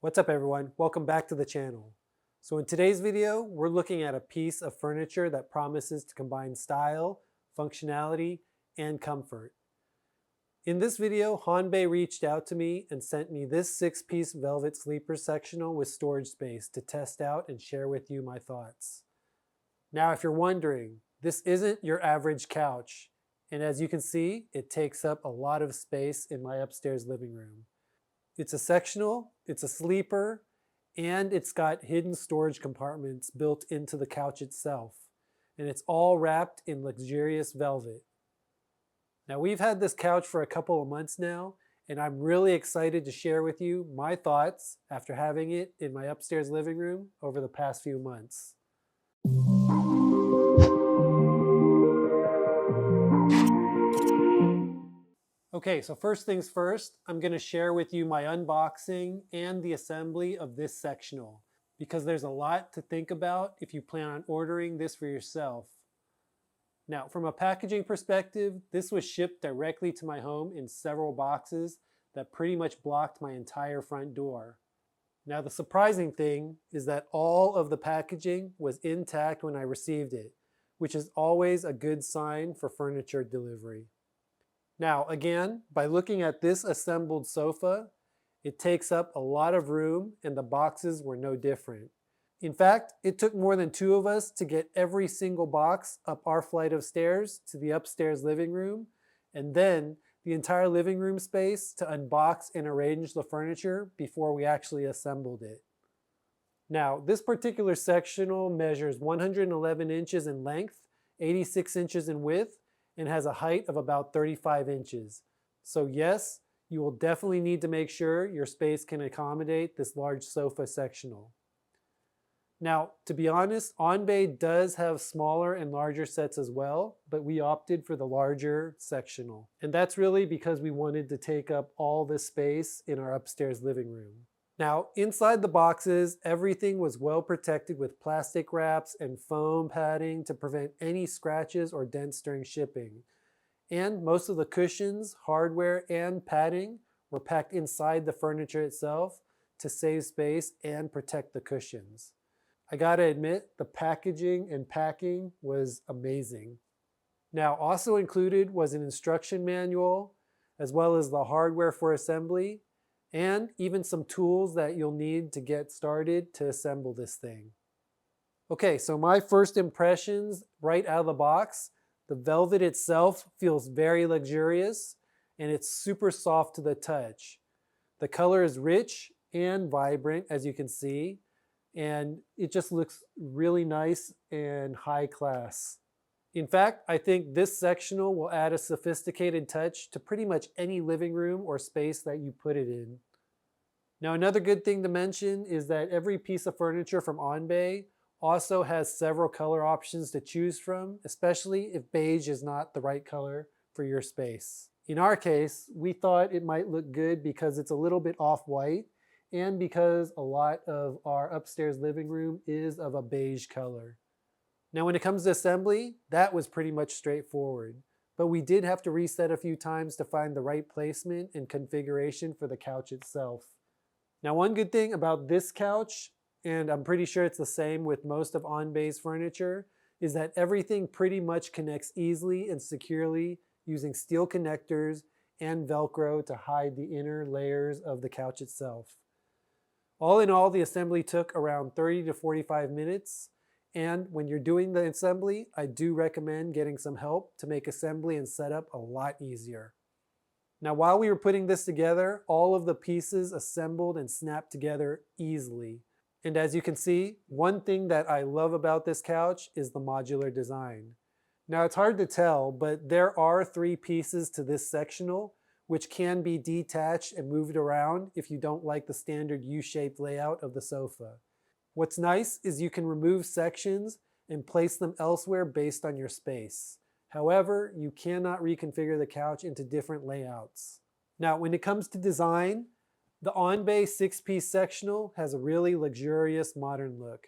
What's up everyone? Welcome back to the channel. So in today's video, we're looking at a piece of furniture that promises to combine style, functionality, and comfort. In this video, Hanbei reached out to me and sent me this 6-piece velvet sleeper sectional with storage space to test out and share with you my thoughts. Now if you're wondering, this isn't your average couch, and as you can see, it takes up a lot of space in my upstairs living room. It's a sectional, it's a sleeper, and it's got hidden storage compartments built into the couch itself. And it's all wrapped in luxurious velvet. Now we've had this couch for a couple of months now, and I'm really excited to share with you my thoughts after having it in my upstairs living room over the past few months. Okay, so first things first, I'm going to share with you my unboxing and the assembly of this sectional, because there's a lot to think about if you plan on ordering this for yourself. Now, from a packaging perspective, this was shipped directly to my home in several boxes that pretty much blocked my entire front door. Now, the surprising thing is that all of the packaging was intact when I received it, which is always a good sign for furniture delivery. Now, again, by looking at this assembled sofa, it takes up a lot of room and the boxes were no different. In fact, it took more than 2 of us to get every single box up our flight of stairs to the upstairs living room, and then the entire living room space to unbox and arrange the furniture before we actually assembled it. Now, this particular sectional measures 111 inches in length, 86 inches in width, and has a height of about 35 inches. So yes, you will definitely need to make sure your space can accommodate this large sofa sectional. Now, to be honest, Hanbei does have smaller and larger sets as well, but we opted for the larger sectional. And that's really because we wanted to take up all the space in our upstairs living room. Now, inside the boxes, everything was well protected with plastic wraps and foam padding to prevent any scratches or dents during shipping. And most of the cushions, hardware, and padding were packed inside the furniture itself to save space and protect the cushions. I gotta admit, the packaging and packing was amazing. Now, also included was an instruction manual, as well as the hardware for assembly, and even some tools that you'll need to get started to assemble this thing. Okay, so my first impressions right out of the box, the velvet itself feels very luxurious and it's super soft to the touch. The color is rich and vibrant, as you can see, and it just looks really nice and high class. In fact, I think this sectional will add a sophisticated touch to pretty much any living room or space that you put it in. Now, another good thing to mention is that every piece of furniture from Hanbei also has several color options to choose from, especially if beige is not the right color for your space. In our case, we thought it might look good because it's a little bit off-white and because a lot of our upstairs living room is of a beige color. Now, when it comes to assembly, that was pretty much straightforward, but we did have to reset a few times to find the right placement and configuration for the couch itself. Now, one good thing about this couch, and I'm pretty sure it's the same with most of Hanbei's furniture, is that everything pretty much connects easily and securely using steel connectors and Velcro to hide the inner layers of the couch itself. All in all, the assembly took around 30 to 45 minutes. And when you're doing the assembly, I do recommend getting some help to make assembly and setup a lot easier. Now, while we were putting this together, all of the pieces assembled and snapped together easily. And as you can see, one thing that I love about this couch is the modular design. Now, it's hard to tell, but there are 3 pieces to this sectional, which can be detached and moved around if you don't like the standard U-shaped layout of the sofa. What's nice is you can remove sections and place them elsewhere based on your space. However, you cannot reconfigure the couch into different layouts. Now, when it comes to design, the Hanbei 6-piece sectional has a really luxurious modern look.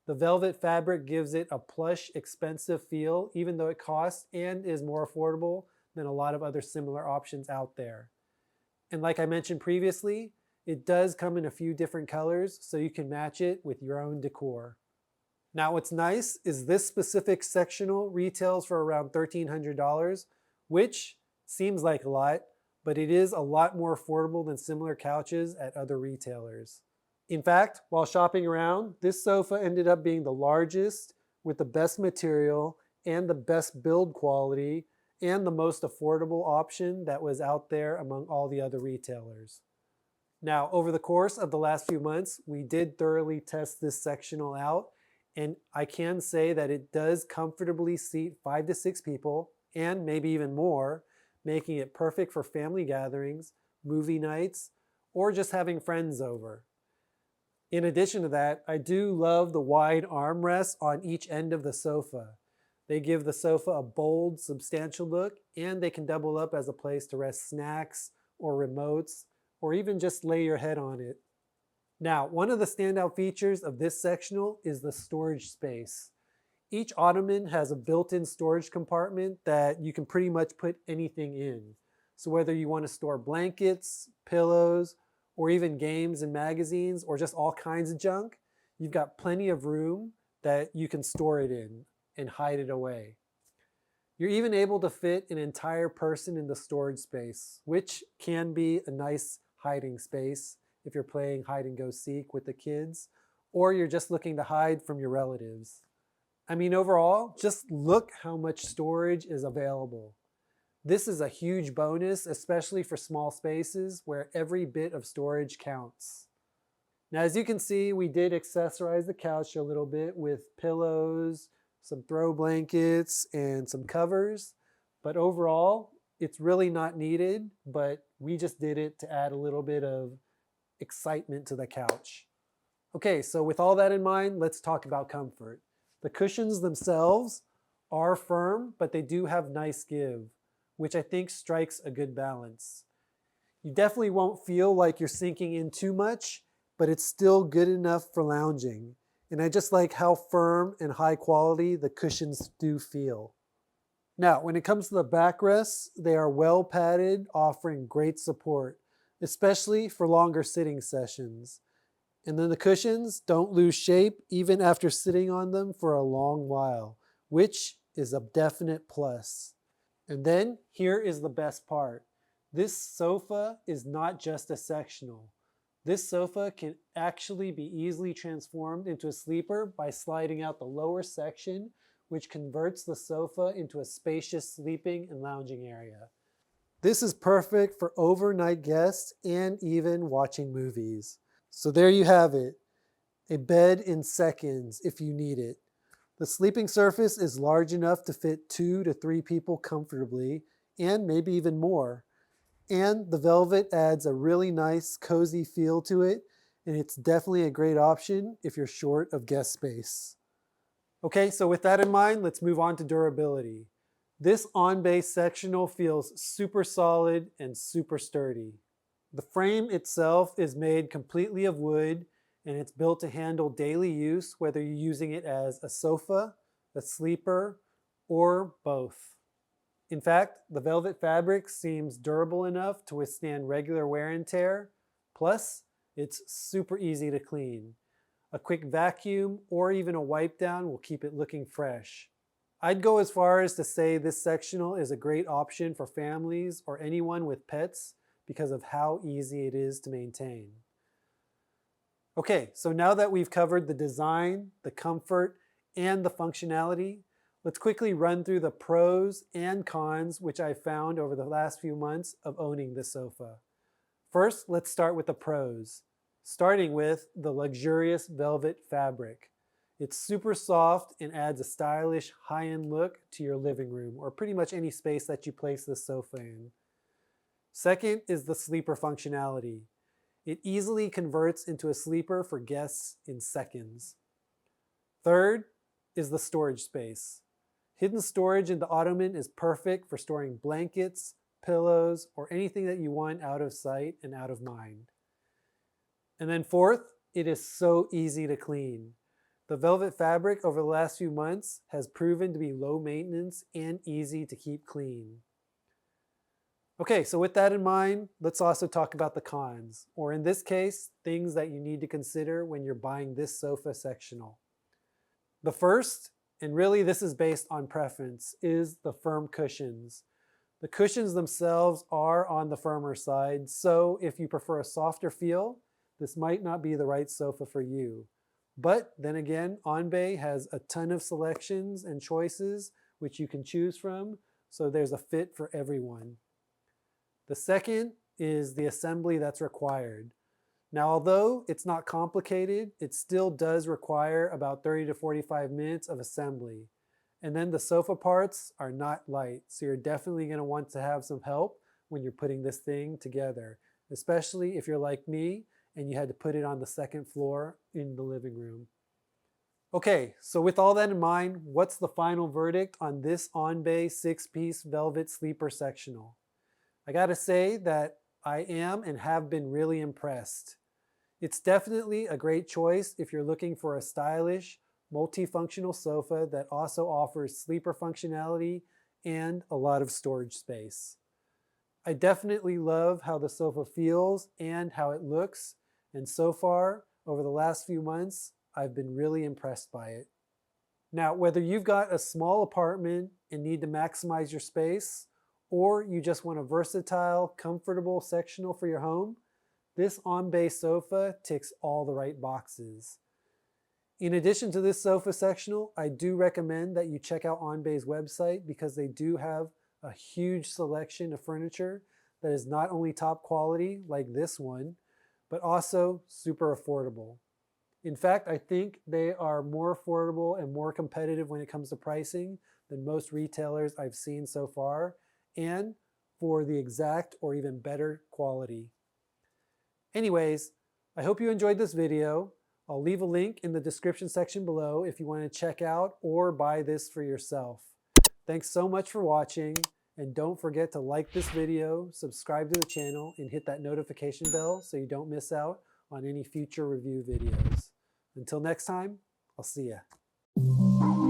The velvet fabric gives it a plush, expensive feel, even though it costs and is more affordable than a lot of other similar options out there. And like I mentioned previously, It does come in a few different colors, so you can match it with your own decor. Now what's nice is this specific sectional retails for around $1,300, which seems like a lot, but it is a lot more affordable than similar couches at other retailers. In fact, while shopping around, this sofa ended up being the largest with the best material and the best build quality and the most affordable option that was out there among all the other retailers. Now, over the course of the last few months, we did thoroughly test this sectional out, and I can say that it does comfortably seat 5 to 6 people, and maybe even more, making it perfect for family gatherings, movie nights, or just having friends over. In addition to that, I do love the wide armrests on each end of the sofa. They give the sofa a bold, substantial look, and they can double up as a place to rest snacks or remotes, or even just lay your head on it. Now, one of the standout features of this sectional is the storage space. Each ottoman has a built-in storage compartment that you can pretty much put anything in. So whether you want to store blankets, pillows, or even games and magazines, or just all kinds of junk, you've got plenty of room that you can store it in and hide it away. You're even able to fit an entire person in the storage space, which can be a nice hiding space if you're playing hide and go seek with the kids, or you're just looking to hide from your relatives. I mean, overall, just look how much storage is available. This is a huge bonus, especially for small spaces where every bit of storage counts. Now, as you can see, we did accessorize the couch a little bit with pillows, some throw blankets, and some covers. But overall, it's really not needed, but we just did it to add a little bit of excitement to the couch. Okay, so with all that in mind, let's talk about comfort. The cushions themselves are firm, but they do have nice give, which I think strikes a good balance. You definitely won't feel like you're sinking in too much, but it's still good enough for lounging. And I just like how firm and high quality the cushions do feel. Now, when it comes to the backrests, they are well padded, offering great support, especially for longer sitting sessions. And then the cushions don't lose shape even after sitting on them for a long while, which is a definite plus. And then here is the best part. This sofa is not just a sectional. This sofa can actually be easily transformed into a sleeper by sliding out the lower section, which converts the sofa into a spacious sleeping and lounging area. This is perfect for overnight guests and even watching movies. So there you have it, a bed in seconds if you need it. The sleeping surface is large enough to fit 2 to 3 people comfortably, and maybe even more. And the velvet adds a really nice, cozy feel to it, and it's definitely a great option if you're short of guest space. Okay, so with that in mind, let's move on to durability. This on-base sectional feels super solid and super sturdy. The frame itself is made completely of wood, and it's built to handle daily use, whether you're using it as a sofa, a sleeper, or both. In fact, the velvet fabric seems durable enough to withstand regular wear and tear. Plus, it's super easy to clean. A quick vacuum or even a wipe down will keep it looking fresh. I'd go as far as to say this sectional is a great option for families or anyone with pets because of how easy it is to maintain. Okay, so now that we've covered the design, the comfort, and the functionality, let's quickly run through the pros and cons which I found over the last few months of owning this sofa. First, let's start with the pros, starting with the luxurious velvet fabric. It's super soft and adds a stylish, high-end look to your living room or pretty much any space that you place this sofa in. Second is the sleeper functionality. It easily converts into a sleeper for guests in seconds. Third is the storage space. Hidden storage in the ottoman is perfect for storing blankets, pillows, or anything that you want out of sight and out of mind. And then fourth, it is so easy to clean. The velvet fabric over the last few months has proven to be low maintenance and easy to keep clean. Okay, so with that in mind, let's also talk about the cons, or in this case, things that you need to consider when you're buying this sofa sectional. The first, and really this is based on preference, is the firm cushions. The cushions themselves are on the firmer side, so if you prefer a softer feel, this might not be the right sofa for you. But then again, OnBay has a ton of selections and choices which you can choose from, so there's a fit for everyone. The second is the assembly that's required. Now, although it's not complicated, it still does require about 30 to 45 minutes of assembly. And then the sofa parts are not light, so you're definitely going to want to have some help when you're putting this thing together, especially if you're like me and you had to put it on the second floor in the living room. Okay, so with all that in mind, what's the final verdict on this OnBay 6-piece velvet sleeper sectional? I gotta say that I am and have been really impressed. It's definitely a great choice if you're looking for a stylish, multifunctional sofa that also offers sleeper functionality and a lot of storage space. I definitely love how the sofa feels and how it looks, and so far, over the last few months, I've been really impressed by it. Now, whether you've got a small apartment and need to maximize your space, or you just want a versatile, comfortable sectional for your home, this OnBay sofa ticks all the right boxes. In addition to this sofa sectional, I do recommend that you check out OnBay's website because they do have a huge selection of furniture that is not only top quality like this one, but also super affordable. In fact, I think they are more affordable and more competitive when it comes to pricing than most retailers I've seen so far, and for the exact or even better quality. Anyways, I hope you enjoyed this video. I'll leave a link in the description section below if you want to check out or buy this for yourself. Thanks so much for watching, and don't forget to like this video, subscribe to the channel, and hit that notification bell so you don't miss out on any future review videos. Until next time, I'll see ya.